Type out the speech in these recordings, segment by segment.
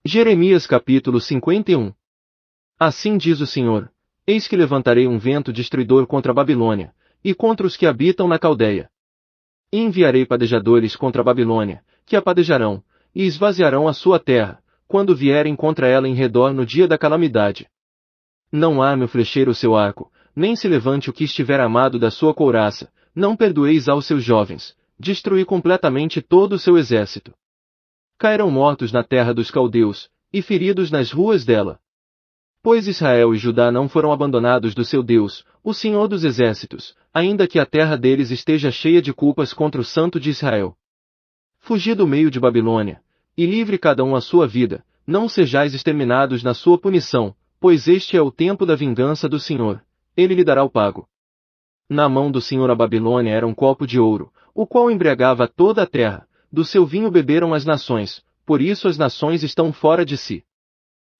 Jeremias capítulo 51. Assim diz o Senhor: Eis que levantarei um vento destruidor contra a Babilônia, e contra os que habitam na Caldeia. E enviarei padejadores contra a Babilônia, que a padejarão, e esvaziarão a sua terra, quando vierem contra ela em redor no dia da calamidade. Não arme o flecheiro o seu arco, nem se levante o que estiver armado da sua couraça, não perdoeis aos seus jovens, destruí completamente todo o seu exército. Cairão mortos na terra dos caldeus, e feridos nas ruas dela. Pois Israel e Judá não foram abandonados do seu Deus, o Senhor dos exércitos, ainda que a terra deles esteja cheia de culpas contra o Santo de Israel. Fugi do meio de Babilônia, e livre cada um a sua vida, não sejais exterminados na sua punição, pois este é o tempo da vingança do Senhor, ele lhe dará o pago. Na mão do Senhor a Babilônia era um copo de ouro, o qual embriagava toda a terra, do seu vinho beberam as nações, por isso as nações estão fora de si.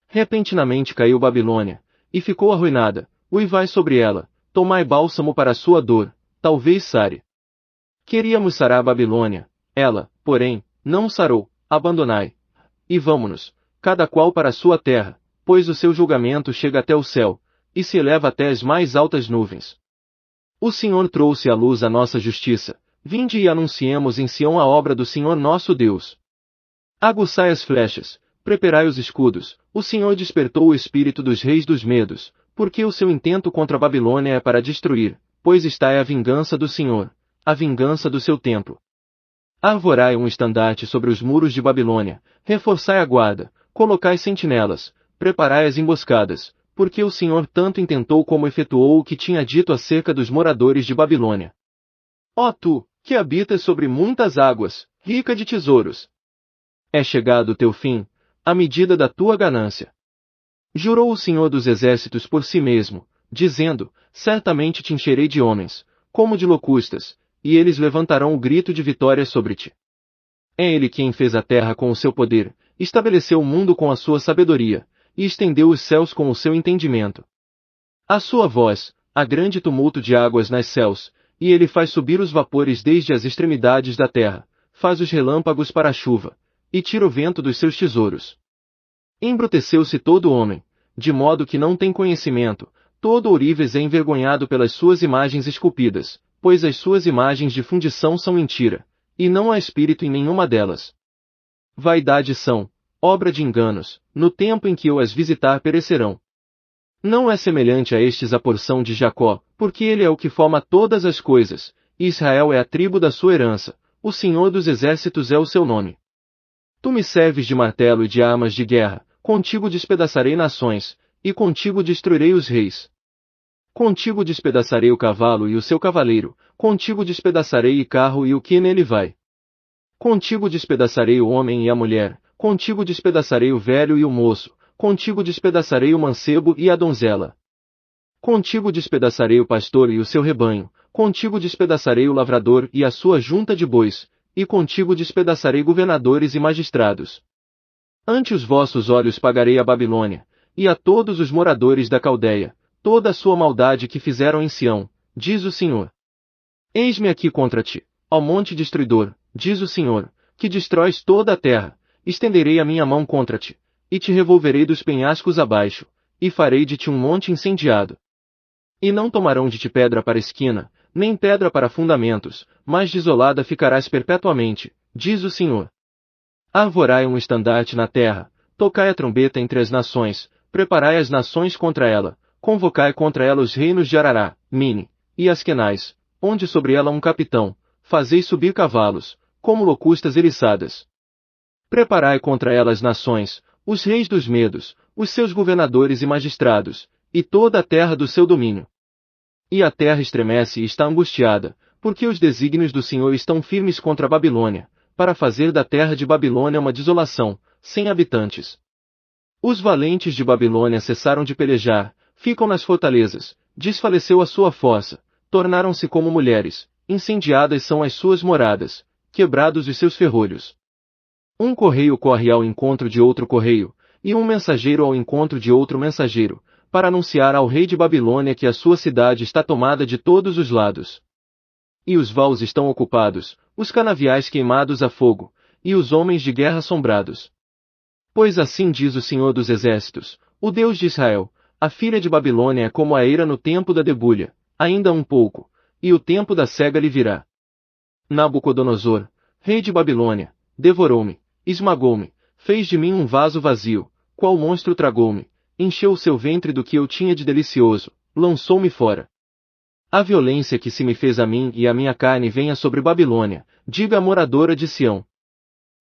Repentinamente caiu Babilônia, e ficou arruinada, uivai sobre ela, tomai bálsamo para a sua dor, talvez sare. Queríamos sarar a Babilônia, ela, porém, não sarou, abandonai. E vamo-nos, cada qual para a sua terra, pois o seu julgamento chega até o céu, e se eleva até as mais altas nuvens. O Senhor trouxe à luz a nossa justiça, vinde e anunciemos em Sião a obra do Senhor nosso Deus. Aguçai as flechas, preparai os escudos, o Senhor despertou o espírito dos reis dos medos, porque o seu intento contra a Babilônia é para destruir, pois está é a vingança do Senhor, a vingança do seu templo. Arvorai um estandarte sobre os muros de Babilônia, reforçai a guarda, colocai sentinelas, preparai as emboscadas, porque o Senhor tanto intentou como efetuou o que tinha dito acerca dos moradores de Babilônia. Ó tu, que habitas sobre muitas águas, rica de tesouros! É chegado o teu fim, a medida da tua ganância. Jurou o Senhor dos exércitos por si mesmo, dizendo, certamente te encherei de homens, como de locustas, e eles levantarão o grito de vitória sobre ti. É ele quem fez a terra com o seu poder, estabeleceu o mundo com a sua sabedoria, e estendeu os céus com o seu entendimento. A sua voz, há grande tumulto de águas nas céus, e ele faz subir os vapores desde as extremidades da terra, faz os relâmpagos para a chuva, e tira o vento dos seus tesouros. Embruteceu-se todo homem, de modo que não tem conhecimento, todo ourives é envergonhado pelas suas imagens esculpidas, pois as suas imagens de fundição são mentira, e não há espírito em nenhuma delas. Vaidade são, obra de enganos, no tempo em que eu as visitar perecerão. Não é semelhante a estes a porção de Jacó, porque ele é o que forma todas as coisas, e Israel é a tribo da sua herança, o Senhor dos exércitos é o seu nome. Tu me serves de martelo e de armas de guerra, contigo despedaçarei nações, e contigo destruirei os reis. Contigo despedaçarei o cavalo e o seu cavaleiro, contigo despedaçarei o carro e o que nele vai. Contigo despedaçarei o homem e a mulher, contigo despedaçarei o velho e o moço, contigo despedaçarei o mancebo e a donzela. Contigo despedaçarei o pastor e o seu rebanho, contigo despedaçarei o lavrador e a sua junta de bois, e contigo despedaçarei governadores e magistrados. Ante os vossos olhos pagarei a Babilônia, e a todos os moradores da Caldeia, toda a sua maldade que fizeram em Sião, diz o Senhor. Eis-me aqui contra ti, ó monte destruidor, diz o Senhor, que destróis toda a terra, estenderei a minha mão contra ti, e te revolverei dos penhascos abaixo, e farei de ti um monte incendiado. E não tomarão de ti pedra para esquina, nem pedra para fundamentos, mas desolada ficarás perpetuamente, diz o Senhor. Arvorai um estandarte na terra, tocai a trombeta entre as nações, preparai as nações contra ela, convocai contra ela os reinos de Arará, Mini, e Askenaz, onde sobre ela um capitão, fazei subir cavalos, como locustas eriçadas. Preparai contra ela as nações, os reis dos medos, os seus governadores e magistrados, e toda a terra do seu domínio. E a terra estremece e está angustiada, porque os desígnios do Senhor estão firmes contra a Babilônia, para fazer da terra de Babilônia uma desolação, sem habitantes. Os valentes de Babilônia cessaram de pelejar, ficam nas fortalezas, desfaleceu a sua força, tornaram-se como mulheres, incendiadas são as suas moradas, quebrados os seus ferrolhos. Um correio corre ao encontro de outro correio, e um mensageiro ao encontro de outro mensageiro, para anunciar ao rei de Babilônia que a sua cidade está tomada de todos os lados. E os vaus estão ocupados, os canaviais queimados a fogo, e os homens de guerra assombrados. Pois assim diz o Senhor dos Exércitos, o Deus de Israel, a filha de Babilônia é como a eira no tempo da debulha, ainda um pouco, e o tempo da cega lhe virá. Nabucodonosor, rei de Babilônia, devorou-me, esmagou-me, fez de mim um vaso vazio, qual monstro tragou-me, encheu o seu ventre do que eu tinha de delicioso, lançou-me fora. A violência que se me fez a mim e a minha carne venha sobre Babilônia, diga a moradora de Sião.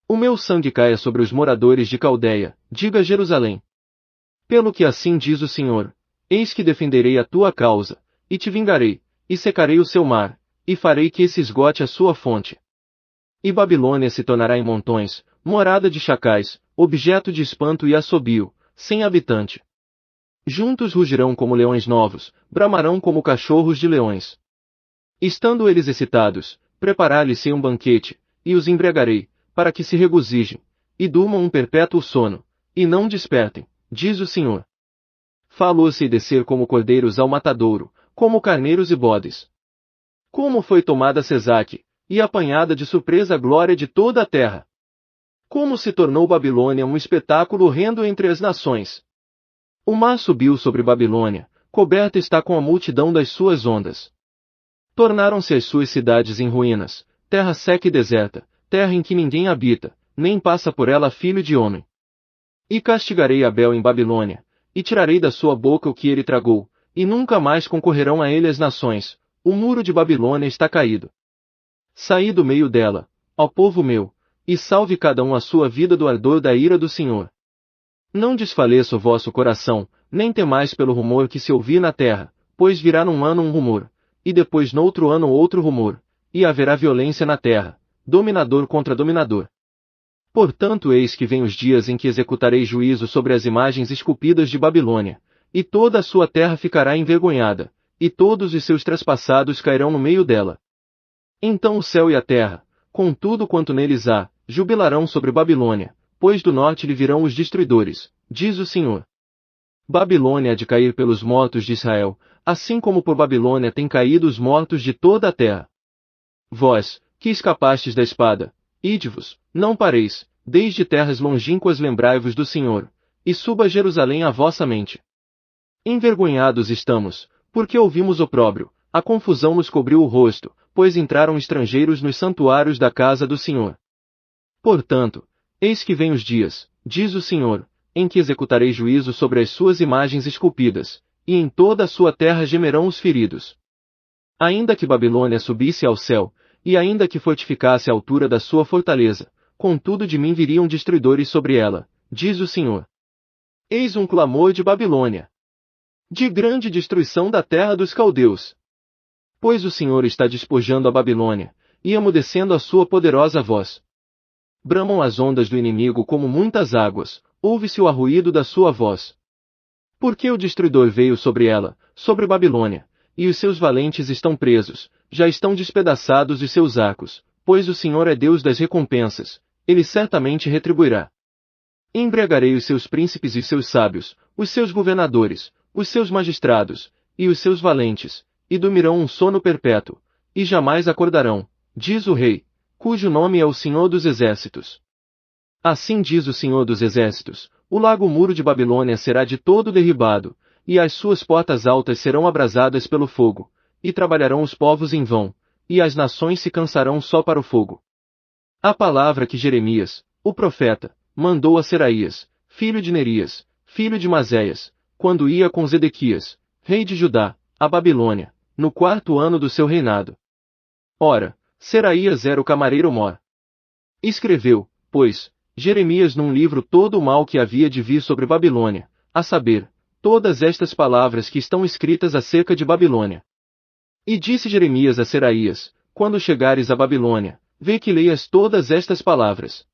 O meu sangue caia sobre os moradores de Caldeia, diga Jerusalém. Pelo que assim diz o Senhor, eis que defenderei a tua causa, e te vingarei, e secarei o seu mar, e farei que se esgote a sua fonte. E Babilônia se tornará em montões, morada de chacais, objeto de espanto e assobio, sem habitante. Juntos rugirão como leões novos, bramarão como cachorros de leões. Estando eles excitados, preparar-lhes-ei um banquete, e os embriagarei, para que se regozijem, e durmam um perpétuo sono, e não despertem, diz o Senhor. Falou-se descer como cordeiros ao matadouro, como carneiros e bodes. Como foi tomada Sesaque, e apanhada de surpresa a glória de toda a terra. Como se tornou Babilônia um espetáculo horrendo entre as nações. O mar subiu sobre Babilônia, coberta está com a multidão das suas ondas. Tornaram-se as suas cidades em ruínas, terra seca e deserta, terra em que ninguém habita, nem passa por ela filho de homem. E castigarei Abel em Babilônia, e tirarei da sua boca o que ele tragou, e nunca mais concorrerão a ele as nações, o muro de Babilônia está caído. Saí do meio dela, ó povo meu, e salve cada um a sua vida do ardor da ira do Senhor. Não desfaleça o vosso coração, nem temais pelo rumor que se ouvir na terra, pois virá num ano um rumor, e depois noutro ano outro rumor, e haverá violência na terra, dominador contra dominador. Portanto eis que vem os dias em que executarei juízo sobre as imagens esculpidas de Babilônia, e toda a sua terra ficará envergonhada, e todos os seus trespassados cairão no meio dela. Então o céu e a terra, com tudo quanto neles há, jubilarão sobre Babilônia, pois do norte lhe virão os destruidores, diz o Senhor. Babilônia há de cair pelos mortos de Israel, assim como por Babilônia têm caído os mortos de toda a terra. Vós, que escapastes da espada, ide-vos, não pareis, desde terras longínquas lembrai-vos do Senhor, e suba a Jerusalém a vossa mente. Envergonhados estamos, porque ouvimos opróbrio, a confusão nos cobriu o rosto, pois entraram estrangeiros nos santuários da casa do Senhor. Portanto, eis que vem os dias, diz o Senhor, em que executarei juízo sobre as suas imagens esculpidas, e em toda a sua terra gemerão os feridos. Ainda que Babilônia subisse ao céu, e ainda que fortificasse a altura da sua fortaleza, contudo de mim viriam destruidores sobre ela, diz o Senhor. Eis um clamor de Babilônia, de grande destruição da terra dos caldeus. Pois o Senhor está despojando a Babilônia, e emudecendo a sua poderosa voz. Bramam as ondas do inimigo como muitas águas, ouve-se o arruído da sua voz. Porque o destruidor veio sobre ela, sobre Babilônia, e os seus valentes estão presos, já estão despedaçados os seus arcos, pois o Senhor é Deus das recompensas, ele certamente retribuirá. Embriagarei os seus príncipes e seus sábios, os seus governadores, os seus magistrados, e os seus valentes, e dormirão um sono perpétuo, e jamais acordarão, diz o Rei, cujo nome é o Senhor dos Exércitos. Assim diz o Senhor dos Exércitos, o largo muro de Babilônia será de todo derribado, e as suas portas altas serão abrasadas pelo fogo, e trabalharão os povos em vão, e as nações se cansarão só para o fogo. A palavra que Jeremias, o profeta, mandou a Seraías, filho de Nerias, filho de Mazéias, quando ia com Zedequias, rei de Judá, a Babilônia, no 4º ano do seu reinado. Ora, Seraías era o camareiro-mor. Escreveu, pois, Jeremias num livro todo o mal que havia de vir sobre Babilônia, a saber, todas estas palavras que estão escritas acerca de Babilônia. E disse Jeremias a Seraías, quando chegares a Babilônia, vê que leias todas estas palavras.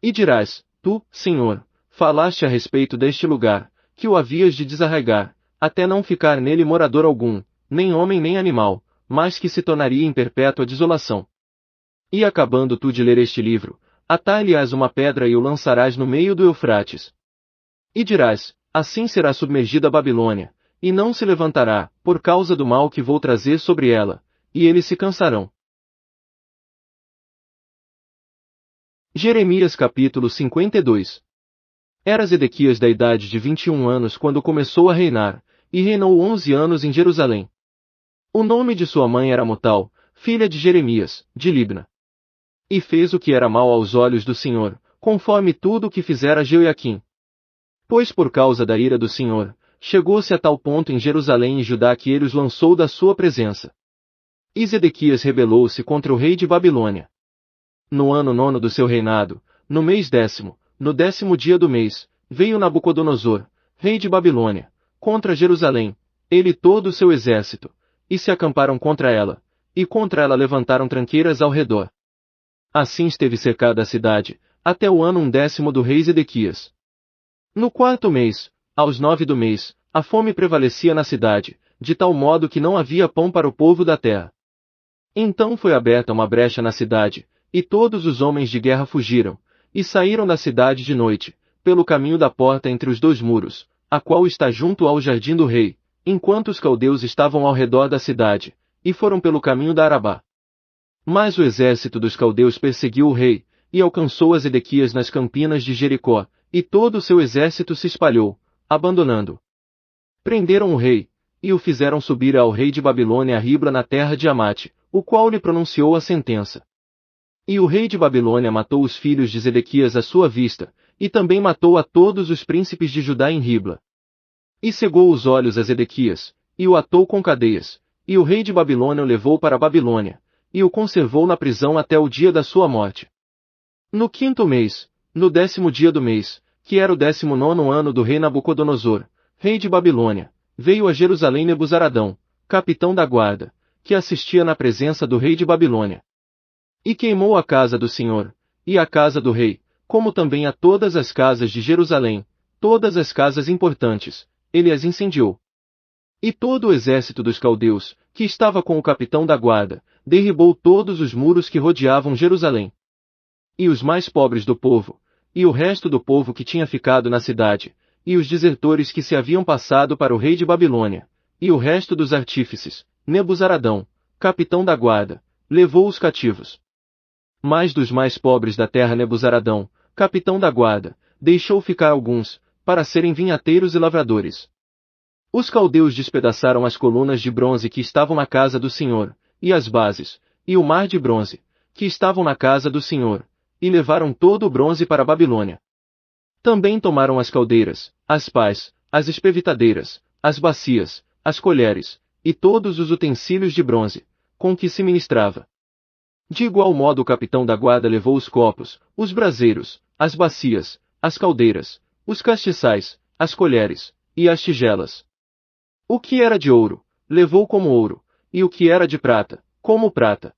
E dirás, tu, Senhor, falaste a respeito deste lugar, que o havias de desarraigar, até não ficar nele morador algum, nem homem nem animal, mas que se tornaria em perpétua desolação. E acabando tu de ler este livro, atar-lhe-ás uma pedra e o lançarás no meio do Eufrates. E dirás, assim será submergida a Babilônia, e não se levantará, por causa do mal que vou trazer sobre ela, e eles se cansarão. Jeremias capítulo 52. Era Zedequias da idade de 21 anos quando começou a reinar, e reinou 11 anos em Jerusalém. O nome de sua mãe era Mutal, filha de Jeremias, de Libna. E fez o que era mal aos olhos do Senhor, conforme tudo o que fizera Jeoiaquim. Pois por causa da ira do Senhor, chegou-se a tal ponto em Jerusalém e Judá que ele os lançou da sua presença. E Zedequias rebelou-se contra o rei de Babilônia. No ano 9 do seu reinado, no mês 10º, no 10º dia do mês, veio Nabucodonosor, rei de Babilônia, contra Jerusalém, ele e todo o seu exército, e se acamparam contra ela, e contra ela levantaram tranqueiras ao redor. Assim esteve cercada a cidade, até o ano 10º do rei Zedequias. No 4º mês, aos 9 do mês, a fome prevalecia na cidade, de tal modo que não havia pão para o povo da terra. Então foi aberta uma brecha na cidade, e todos os homens de guerra fugiram, e saíram da cidade de noite, pelo caminho da porta entre os dois muros, a qual está junto ao jardim do rei, enquanto os caldeus estavam ao redor da cidade, e foram pelo caminho da Arabá. Mas o exército dos caldeus perseguiu o rei, e alcançou a Zedequias nas campinas de Jericó, e todo o seu exército se espalhou, abandonando. Prenderam o rei, e o fizeram subir ao rei de Babilônia a Ribla na terra de Amate, o qual lhe pronunciou a sentença. E o rei de Babilônia matou os filhos de Zedequias à sua vista, e também matou a todos os príncipes de Judá em Ribla. E cegou os olhos a Zedequias, e o atou com cadeias, e o rei de Babilônia o levou para a Babilônia, e o conservou na prisão até o dia da sua morte. No 5º mês, no 10º dia do mês, que era o 19º ano do rei Nabucodonosor, rei de Babilônia, veio a Jerusalém Nebuzaradão, capitão da guarda, que assistia na presença do rei de Babilônia. E queimou a casa do Senhor, e a casa do rei, como também a todas as casas de Jerusalém, todas as casas importantes, ele as incendiou. E todo o exército dos caldeus, que estava com o capitão da guarda, derribou todos os muros que rodeavam Jerusalém. E os mais pobres do povo, e o resto do povo que tinha ficado na cidade, e os desertores que se haviam passado para o rei de Babilônia, e o resto dos artífices, Nebuzaradão, capitão da guarda, levou os cativos. Mas dos mais pobres da terra Nebuzaradão, capitão da guarda, deixou ficar alguns, para serem vinhateiros e lavradores. Os caldeus despedaçaram as colunas de bronze que estavam na casa do Senhor, e as bases, e o mar de bronze, que estavam na casa do Senhor, e levaram todo o bronze para a Babilônia. Também tomaram as caldeiras, as pás, as espevitadeiras, as bacias, as colheres, e todos os utensílios de bronze, com que se ministrava. De igual modo o capitão da guarda levou os copos, os braseiros, as bacias, as caldeiras, os castiçais, as colheres, e as tigelas. O que era de ouro, levou como ouro, e o que era de prata, como prata.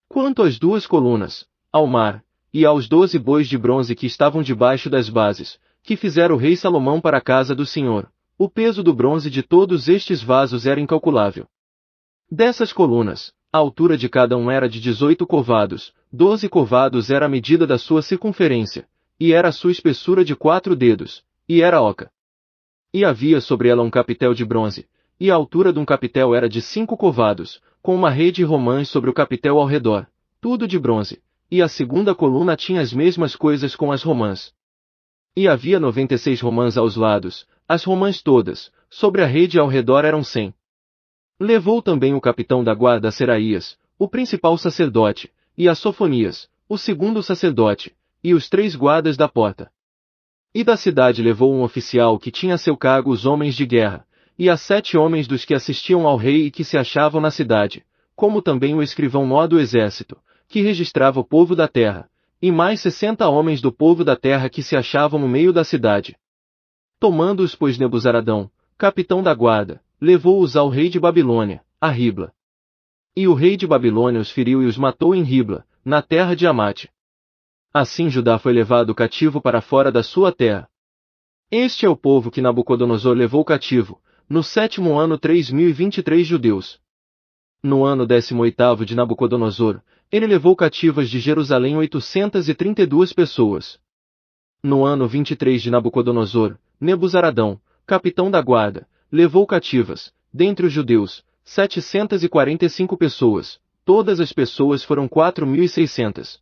Quanto às 2 colunas, ao mar, e aos 12 bois de bronze que estavam debaixo das bases, que fizera o rei Salomão para a casa do Senhor, o peso do bronze de todos estes vasos era incalculável. Dessas colunas, a altura de cada um era de 18 covados, 12 covados era a medida da sua circunferência, e era a sua espessura de 4 dedos, e era oca. E havia sobre ela um capitel de bronze, e a altura de um capitel era de 5 covados, com uma rede e romãs sobre o capitel ao redor, tudo de bronze, e a segunda coluna tinha as mesmas coisas com as romãs. E havia 96 romãs aos lados, as romãs todas, sobre a rede ao redor eram 100. Levou também o capitão da guarda a Seraías, o principal sacerdote, e a Sofonias, o segundo sacerdote, e os 3 guardas da porta. E da cidade levou um oficial que tinha a seu cargo os homens de guerra, e a 7 homens dos que assistiam ao rei e que se achavam na cidade, como também o escrivão-mor do exército, que registrava o povo da terra, e mais 60 homens do povo da terra que se achavam no meio da cidade. Tomando-os, pois, Nebuzaradão, capitão da guarda, levou-os ao rei de Babilônia, a Ribla. E o rei de Babilônia os feriu e os matou em Ribla, na terra de Amate. Assim Judá foi levado cativo para fora da sua terra. Este é o povo que Nabucodonosor levou cativo, no 7º ano 3023 judeus. No ano 18º de Nabucodonosor, ele levou cativas de Jerusalém 832 pessoas. No ano 23 de Nabucodonosor, Nebuzaradão, capitão da guarda, levou cativas, dentre os judeus, 745 pessoas, todas as pessoas foram 4.600.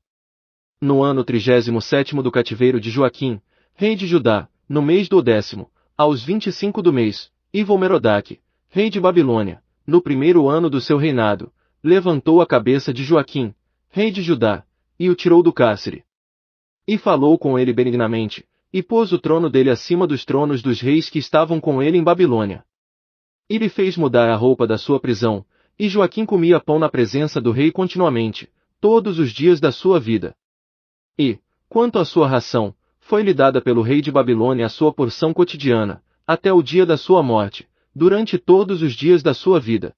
No ano 37º do cativeiro de Joaquim, rei de Judá, no mês do 10º, aos 25 do mês, Evil-Merodach, rei de Babilônia, no primeiro ano do seu reinado, levantou a cabeça de Joaquim, rei de Judá, e o tirou do cárcere. E falou com ele benignamente, e pôs o trono dele acima dos tronos dos reis que estavam com ele em Babilônia. E lhe fez mudar a roupa da sua prisão, e Joaquim comia pão na presença do rei continuamente, todos os dias da sua vida. E, quanto à sua ração, foi-lhe dada pelo rei de Babilônia a sua porção cotidiana, até o dia da sua morte, durante todos os dias da sua vida.